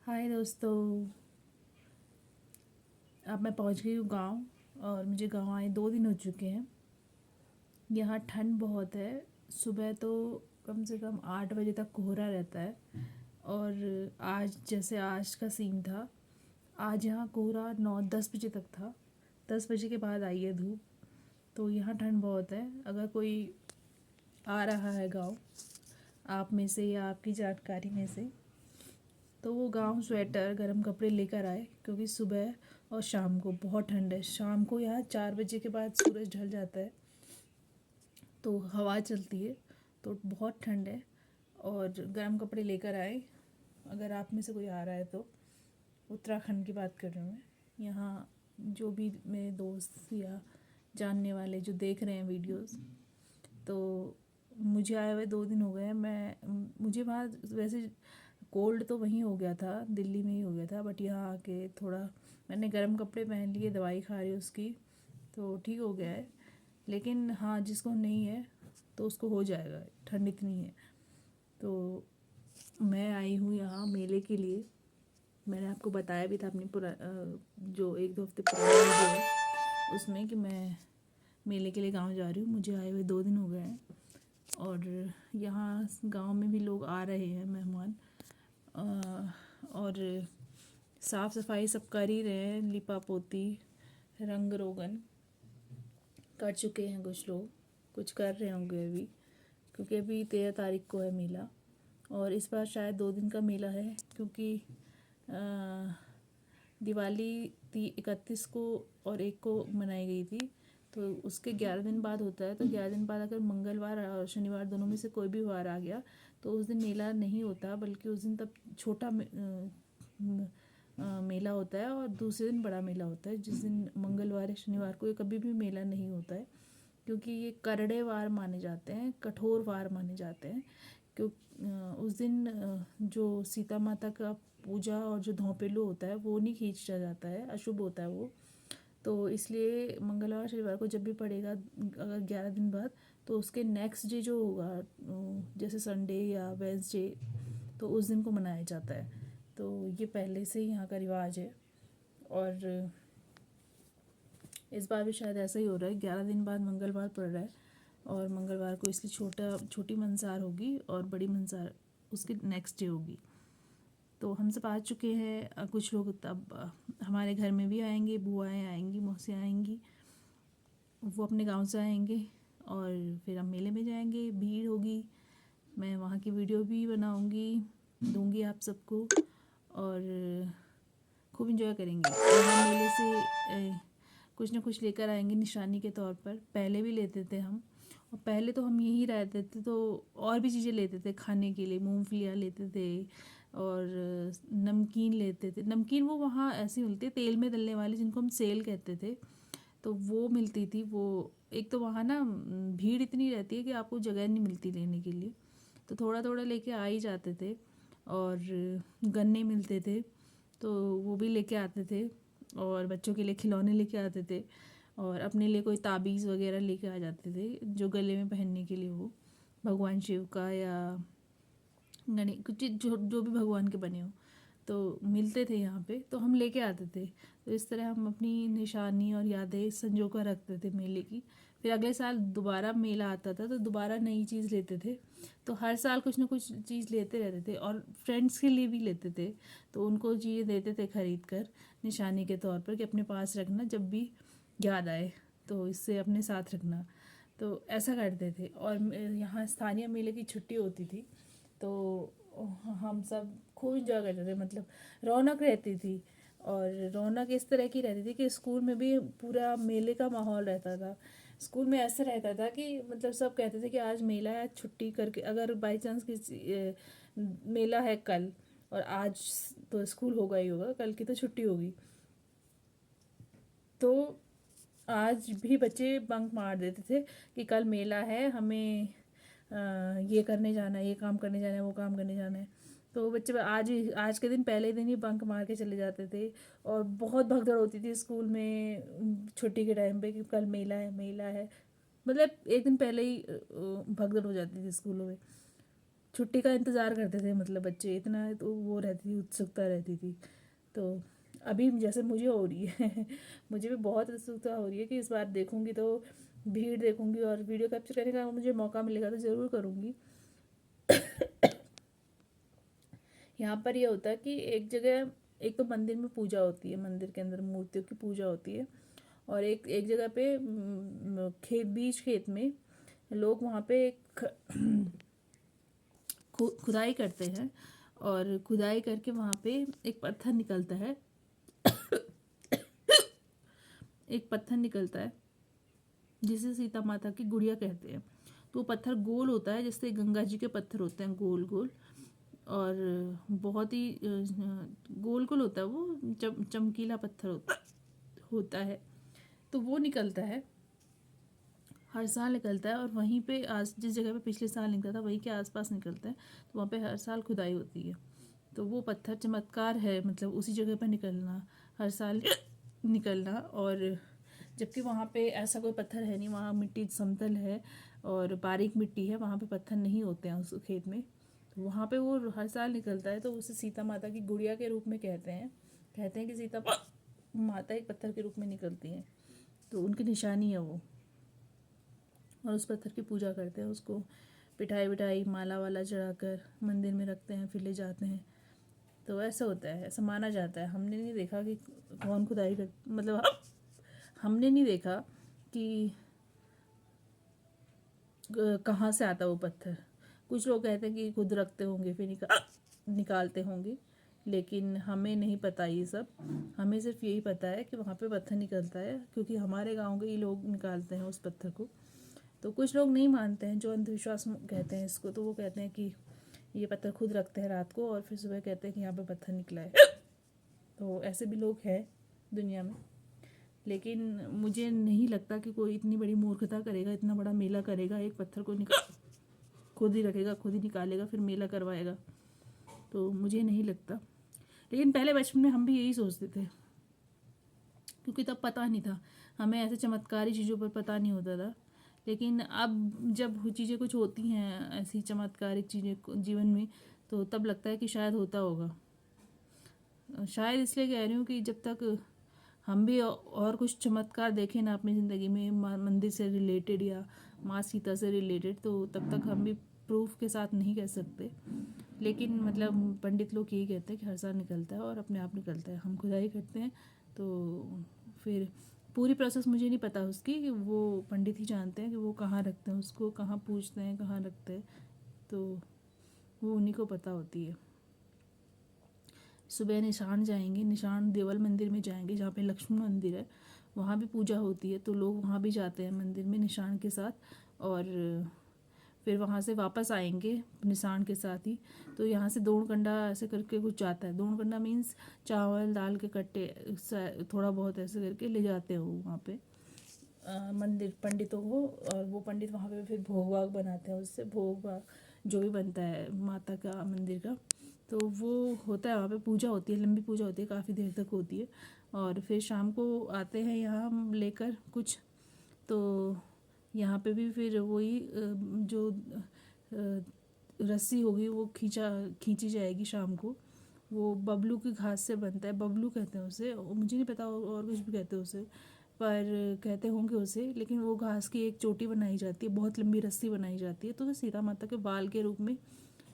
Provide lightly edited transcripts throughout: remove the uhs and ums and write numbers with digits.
हाय दोस्तों। अब मैं पहुंच गई हूँ गांव और मुझे गांव आए 2 दिन हो चुके हैं। यहाँ ठंड बहुत है। सुबह तो कम से कम 8 बजे तक कोहरा रहता है और आज जैसे आज का सीन था, आज यहाँ कोहरा 9-10 बजे तक था। 10 बजे के बाद आई है धूप। तो यहाँ ठंड बहुत है। अगर कोई आ रहा है गांव आप में से या आपकी जानकारी में से, तो वो गांव स्वेटर गर्म कपड़े लेकर आए, क्योंकि सुबह और शाम को बहुत ठंड है। शाम को यहाँ 4 बजे के बाद सूरज ढल जाता है तो हवा चलती है, तो बहुत ठंड है। और गर्म कपड़े लेकर आए अगर आप में से कोई आ रहा है तो। उत्तराखंड की बात कर रही हूँ मैं। यहाँ जो भी मेरे दोस्त या जानने वाले जो देख रहे हैं वीडियोस, तो मुझे आए हुए 2 दिन हो गए हैं। मुझे वहाँ वैसे कोल्ड तो वहीं हो गया था, दिल्ली में ही हो गया था, बट यहाँ आके थोड़ा मैंने गर्म कपड़े पहन लिए, दवाई खा रही उसकी, तो ठीक हो गया है। लेकिन हाँ, जिसको नहीं है तो उसको हो जाएगा, ठंड इतनी है। तो मैं आई हूँ यहाँ मेले के लिए। मैंने आपको बताया भी था अपनी जो 1-2 हफ्ते पुरानी वीडियो है उसमें, कि मैं मेले के लिए गांव जा रही हूँ। मुझे आए हुए 2 दिन हो गए हैं और यहाँ गांव में भी लोग आ रहे हैं, मेहमान। और साफ़ सफाई सब कर ही रहे हैं, लिपा पोती, रंग रोगन कर चुके हैं कुछ लोग, कुछ कर रहे होंगे अभी, क्योंकि अभी 13 तारीख को है मेला। और इस बार शायद 2 दिन का मेला है, क्योंकि दिवाली 31 को और 1 को मनाई गई थी, तो उसके 11 दिन बाद होता है। तो 11 दिन बाद अगर मंगलवार और शनिवार दोनों में से कोई भी वार आ गया तो उस दिन मेला नहीं होता, बल्कि उस दिन तब छोटा मेला होता है और दूसरे दिन बड़ा मेला होता है। जिस दिन मंगलवार या शनिवार को ये कभी भी मेला नहीं होता है, क्योंकि ये करड़े वार माने जाते हैं, कठोर वार माने जाते हैं। क्यों उस दिन जो सीता माता का पूजा और जो धौपेलू होता है वो नहीं खींचा जाता है, अशुभ होता है वो। तो इसलिए मंगलवार शनिवार को जब भी पड़ेगा अगर 11 दिन बाद, तो उसके नेक्स्ट डे जो होगा, जैसे संडे या वेंसडे, तो उस दिन को मनाया जाता है। तो ये पहले से ही यहाँ का रिवाज है। और इस बार भी शायद ऐसा ही हो रहा है, 11 दिन बाद मंगलवार पड़ रहा है और मंगलवार को इसलिए छोटी मंसार होगी और बड़ी मंसार उसके नेक्स्ट डे होगी। तो हम सब आ चुके हैं। कुछ लोग तब हमारे घर में भी आएंगे, बुआएँ आएंगी, मौसियाँ आएंगी, वो अपने गांव से आएंगे और फिर हम मेले में जाएंगे, भीड़ होगी। मैं वहाँ की वीडियो भी बनाऊंगी, दूंगी आप सबको, और खूब इंजॉय करेंगे। और हम मेले से कुछ ना कुछ लेकर आएंगे निशानी के तौर पर। पहले भी लेते थे हम, और पहले तो हम यहीं रहते थे तो और भी चीज़ें लेते थे खाने के लिए। मूंगफलियाँ लेते थे और नमकीन लेते थे। नमकीन वो वहाँ ऐसी मिलती है तेल में तलने वाली, जिनको हम सेल कहते थे, तो वो मिलती थी। वो एक तो वहाँ ना भीड़ इतनी रहती है कि आपको जगह नहीं मिलती लेने के लिए, तो थोड़ा थोड़ा लेके आ ही जाते थे। और गन्ने मिलते थे तो वो भी लेके आते थे, और बच्चों के लिए खिलौने लेके आते थे, और अपने लिए कोई ताबीज़ वगैरह लेके आ जाते थे जो गले में पहनने के लिए, वो भगवान शिव का या गणेश कुछ जो भी भगवान के बने हो, तो मिलते थे यहाँ पे, तो हम लेके आते थे। तो इस तरह हम अपनी निशानी और यादें संजो कर रखते थे मेले की। फिर अगले साल दोबारा मेला आता था तो दोबारा नई चीज़ लेते थे। तो हर साल कुछ ना कुछ चीज़ लेते रहते थे, और फ्रेंड्स के लिए भी लेते थे, तो उनको चीज़ें देते थे खरीद कर निशानी के तौर पर, कि अपने पास रखना जब भी याद आए तो इससे अपने साथ रखना। तो ऐसा करते थे। और यहाँ स्थानीय मेले की छुट्टी होती थी तो हम सब खूब इंजॉय करते थे, मतलब रौनक रहती थी। और रौनक इस तरह की रहती थी कि स्कूल में भी पूरा मेले का माहौल रहता था। स्कूल में ऐसा रहता था कि मतलब सब कहते थे कि आज मेला है, आज छुट्टी करके, अगर बाई चांस किसी मेला है कल और आज तो स्कूल होगा ही होगा, कल की तो छुट्टी होगी, तो आज भी बच्चे बंक मार देते थे कि कल मेला है, हमें ये करने जाना है, ये काम करने जाना है, वो काम करने जाना है। तो बच्चे आज के दिन पहले दिन ही बंक मार के चले जाते थे। और बहुत भगदड़ होती थी स्कूल में छुट्टी के टाइम पे कि कल मेला है, मेला है। मतलब एक दिन पहले ही भगदड़ हो जाती थी स्कूलों में छुट्टी का इंतज़ार करते थे, मतलब बच्चे इतना तो वो रहती थी, उत्सुकता रहती थी। तो अभी जैसे मुझे हो रही है मुझे भी बहुत उत्सुकता हो रही है कि इस बार देखूंगी तो भीड़ देखूंगी, और वीडियो कैप्चर करने का मुझे मौका मिलेगा तो ज़रूर करूँगी। यहाँ पर ये होता है कि एक जगह, एक तो मंदिर में पूजा होती है, मंदिर के अंदर मूर्तियों की पूजा होती है, और एक एक जगह पे खेत, बीच खेत में लोग वहाँ पे खुदाई करते हैं, और खुदाई करके वहाँ पे एक पत्थर निकलता है एक पत्थर निकलता है जिसे सीता माता की गुड़िया कहते हैं। तो वो पत्थर गोल होता है, जैसे गंगा जी के पत्थर होते हैं गोल गोल, और बहुत ही गोल गोल होता है वो, चमकीला पत्थर होता है। तो वो निकलता है, हर साल निकलता है, और वहीं पे आज जिस जगह पे पिछले साल निकला था वहीं के आसपास निकलता है। तो वहाँ पे हर साल खुदाई होती है। तो वो पत्थर चमत्कार है, मतलब उसी जगह पर निकलना, हर साल निकलना। और जबकि वहाँ पे ऐसा कोई पत्थर है नहीं, वहाँ मिट्टी समतल है और बारीक मिट्टी है, वहाँ पे पत्थर नहीं होते हैं उस खेत में। तो वहाँ पे वो हर साल निकलता है। तो उसे सीता माता की गुड़िया के रूप में कहते हैं कि सीता माता एक पत्थर के रूप में निकलती हैं, तो उनकी निशानी है वो। और उस पत्थर की पूजा करते हैं, उसको पिटाई बिठाई माला वाला चढ़ाकर मंदिर में रखते हैं, फिर ले जाते हैं। तो ऐसा होता है, ऐसा माना जाता है। हमने नहीं देखा कि कौन खुदाई कर, मतलब हमने नहीं देखा कि कहाँ से आता वो पत्थर। कुछ लोग कहते हैं कि खुद रखते होंगे फिर निकालते होंगे, लेकिन हमें नहीं पता ये सब। हमें सिर्फ यही पता है कि वहाँ पे पत्थर निकलता है, क्योंकि हमारे गांव के ही लोग निकालते हैं उस पत्थर को। तो कुछ लोग नहीं मानते हैं, जो अंधविश्वास कहते हैं इसको, तो वो कहते हैं कि ये पत्थर खुद रखते हैं रात को और फिर सुबह कहते हैं कि यहाँ पे पत्थर निकला है। तो ऐसे भी लोग हैं दुनिया में, लेकिन मुझे नहीं लगता कि कोई इतनी बड़ी मूर्खता करेगा, इतना बड़ा मेला करेगा, एक पत्थर को खुद ही रखेगा, खुद ही निकालेगा, फिर मेला करवाएगा। तो मुझे नहीं लगता। लेकिन पहले बचपन में हम भी यही सोचते थे, क्योंकि तब पता नहीं था हमें, ऐसे चमत्कारी चीज़ों पर पता नहीं होता था। लेकिन अब जब चीज़ें कुछ होती हैं ऐसी चमत्कारिक चीज़ें जीवन में, तो तब लगता है कि शायद होता होगा। शायद इसलिए कह रही हूँ कि जब तक हम भी और कुछ चमत्कार देखें ना अपनी ज़िंदगी में, मंदिर से रिलेटेड या माँ सीता से रिलेटेड, तो तब तक हम भी प्रूफ के साथ नहीं कह सकते। लेकिन मतलब पंडित लोग यही कहते हैं कि हर साल निकलता है और अपने आप निकलता है। हम खुदाई करते हैं, तो फिर पूरी प्रोसेस मुझे नहीं पता उसकी, कि वो पंडित ही जानते हैं कि वो कहाँ रखते हैं उसको, कहाँ पूजते हैं, कहाँ रखते हैं, तो वो उन्हीं को पता होती है। सुबह निशान जाएंगे, निशान देवल मंदिर में जाएंगे जहाँ पे लक्ष्मण मंदिर है, वहाँ भी पूजा होती है। तो लोग वहाँ भी जाते हैं मंदिर में निशान के साथ, और फिर वहाँ से वापस आएंगे निशान के साथ ही। तो यहाँ से दोण कंडा ऐसे करके कुछ जाता है। दोण कंडा मीन्स चावल दाल के कट्टे, थोड़ा बहुत ऐसे करके ले जाते हो वहाँ पे मंदिर पंडितों को, और वो पंडित वहाँ पे फिर भोग वाग बनाते हैं। उससे भोग वाग जो भी बनता है माता का मंदिर का, तो वो होता है। वहाँ पे पूजा होती है, लंबी पूजा होती है, काफ़ी देर तक होती है। और फिर शाम को आते हैं यहाँ हम लेकर कुछ, तो यहाँ पे भी फिर वही जो रस्सी होगी वो खींची जाएगी शाम को। वो बबलू की घास से बनता है, बबलू कहते हैं उसे, मुझे नहीं पता और कुछ भी कहते हैं उसे, पर कहते होंगे उसे। लेकिन वो घास की एक चोटी बनाई जाती है, बहुत लंबी रस्सी बनाई जाती है, तो सीता माता के बाल के रूप में,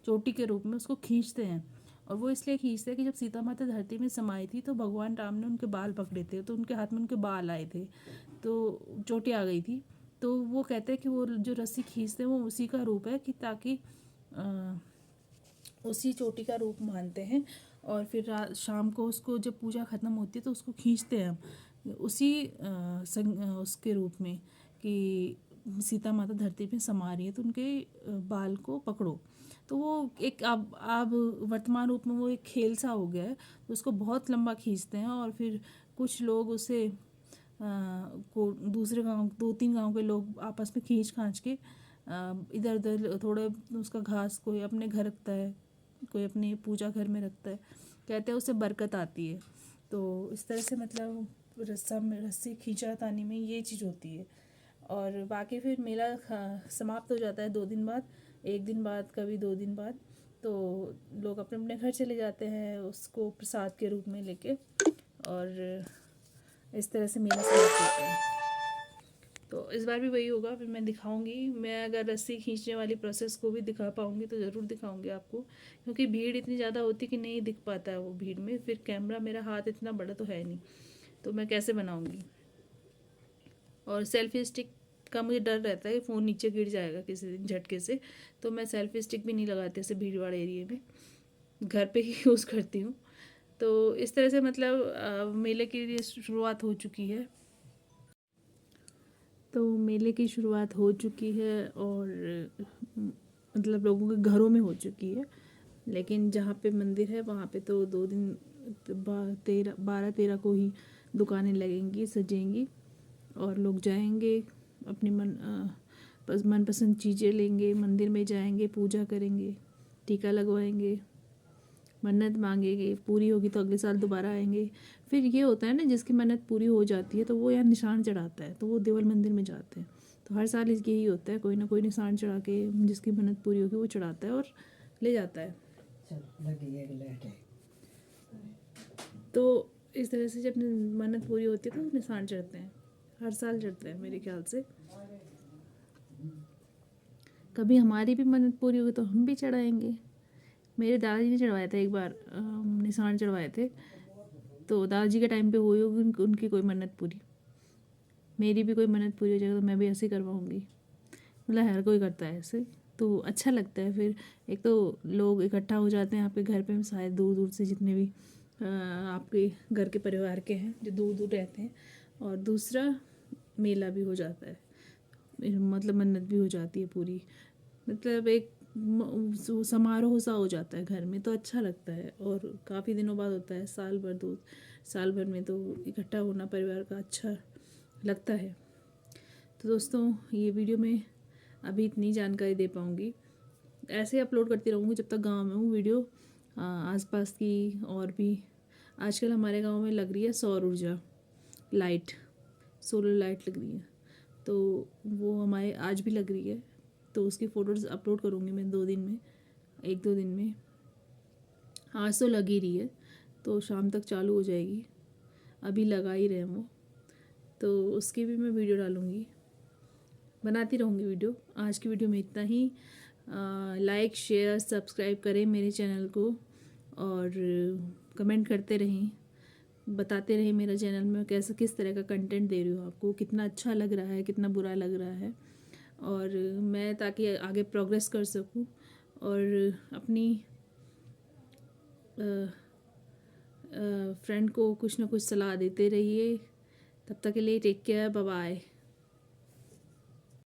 चोटी के रूप में उसको खींचते हैं। और वो इसलिए खींचते हैं कि जब सीता माता धरती में समाई थी तो भगवान राम ने उनके बाल पकड़े थे, तो उनके हाथ में उनके बाल आए थे, तो चोटी आ गई थी। तो वो कहते हैं कि वो जो रस्सी खींचते हैं वो उसी का रूप है, कि ताकि उसी चोटी का रूप मानते हैं। और फिर शाम को उसको जब पूजा ख़त्म होती है तो उसको खींचते हैं हम उसी उसके रूप में, कि सीता माता धरती पे समा रही है, तो उनके बाल को पकड़ो। तो वो एक अब वर्तमान रूप में वो एक खेल सा हो गया है। तो उसको बहुत लंबा खींचते हैं, और फिर कुछ लोग उसे को दूसरे गांव, 2-3 गांव के लोग आपस में खींच खांच के इधर उधर थोड़े उसका घास, कोई अपने घर रखता है, कोई अपनी पूजा घर में रखता है, कहते हैं उससे बरकत आती है। तो इस तरह से मतलब रस्सी खींचातानी में ये चीज़ होती है। और बाकी फिर मेला समाप्त हो जाता है 2 दिन बाद। 1 दिन बाद, कभी 2 दिन बाद। तो लोग अपने अपने घर चले जाते हैं उसको प्रसाद के रूप में लेके, और इस तरह से मेला समाप्त होता है। तो इस बार भी वही होगा, फिर मैं दिखाऊंगी। मैं अगर रस्सी खींचने वाली प्रोसेस को भी दिखा पाऊंगी तो ज़रूर दिखाऊंगी आपको, क्योंकि भीड़ इतनी ज़्यादा होती कि नहीं दिख पाता है वो भीड़ में। फिर कैमरा, मेरा हाथ इतना बड़ा तो है नहीं, तो मैं कैसे बनाऊंगी। और सेल्फी स्टिक का मुझे डर रहता है कि फ़ोन नीचे गिर जाएगा किसी दिन झटके से, तो मैं सेल्फी स्टिक भी नहीं लगाती ऐसे भीड़ वाले एरिए में, घर पे ही यूज़ करती हूँ। तो इस तरह से मतलब मेले की शुरुआत हो चुकी है। तो मेले की शुरुआत हो चुकी है और मतलब लोगों के घरों में हो चुकी है, लेकिन जहाँ पे मंदिर है वहाँ पे तो 2 दिन 12-13 को ही दुकानें लगेंगी, सजेंगी, और लोग जाएंगे अपनी मनपसंद चीज़ें लेंगे, मंदिर में जाएंगे, पूजा करेंगे, टीका लगवाएंगे, मन्नत मांगेंगे, पूरी होगी तो अगले साल दोबारा आएंगे। फिर ये होता है ना, जिसकी मन्नत पूरी हो जाती है तो वो यहाँ निशान चढ़ाता है, तो वो देवल मंदिर में जाते हैं। तो हर साल इसके यही होता है, कोई ना कोई निशान चढ़ा के जिसकी मन्नत पूरी होगी वो चढ़ाता है और ले जाता है। तो इस तरह से जब मन्नत पूरी होती है तो निशान चढ़ते हैं, हर साल चढ़ते हैं मेरे ख्याल से। कभी हमारी भी मन्नत पूरी होगी तो हम भी चढ़ाएंगे। मेरे दादाजी ने चढ़वाया था एक बार, निशान चढ़वाए थे, तो दादाजी के टाइम पे हुई होगी उनकी कोई मन्नत पूरी। मेरी भी कोई मन्नत पूरी हो जाएगी तो मैं भी ऐसे ही करवाऊँगी। मतलब हर कोई करता है ऐसे, तो अच्छा लगता है। फिर एक तो लोग इकट्ठा हो जाते हैं आपके घर पे, शायद दूर दूर से जितने भी आपके घर के परिवार के हैं जो दूर दूर रहते हैं, और दूसरा मेला भी हो जाता है, मतलब मन्नत भी हो जाती है पूरी। मतलब एक समारोह सा हो जाता है घर में, तो अच्छा लगता है। और काफ़ी दिनों बाद होता है, साल भर में तो इकट्ठा होना परिवार का अच्छा लगता है। तो दोस्तों, ये वीडियो में अभी इतनी जानकारी दे पाऊँगी, ऐसे ही अपलोड करती रहूँगी जब तक गांव में हूँ वीडियो। आसपास की और भी आजकल हमारे गांव में लग रही है सौर ऊर्जा लाइट, सोलर लाइट लग रही है, तो वो हमारे आज भी लग रही है, तो उसकी फ़ोटोज़ अपलोड करूँगी मैं 2 दिन में, 1-2 दिन में। आज तो लग ही रही है, तो शाम तक चालू हो जाएगी, अभी लगा ही रहे वो, तो उसकी भी मैं वीडियो डालूँगी, बनाती रहूँगी वीडियो। आज की वीडियो में इतना ही। लाइक, शेयर, सब्सक्राइब करें मेरे चैनल को, और कमेंट करते रहें, बताते रहें मेरा चैनल में कैसा किस तरह का कंटेंट दे रही हूँ आपको, कितना अच्छा लग रहा है, कितना बुरा लग रहा है, और मैं ताकि आगे प्रोग्रेस कर सकूँ, और अपनी फ्रेंड को कुछ ना कुछ सलाह देते रहिए। तब तक के लिए टेक केयर, बाय बाय।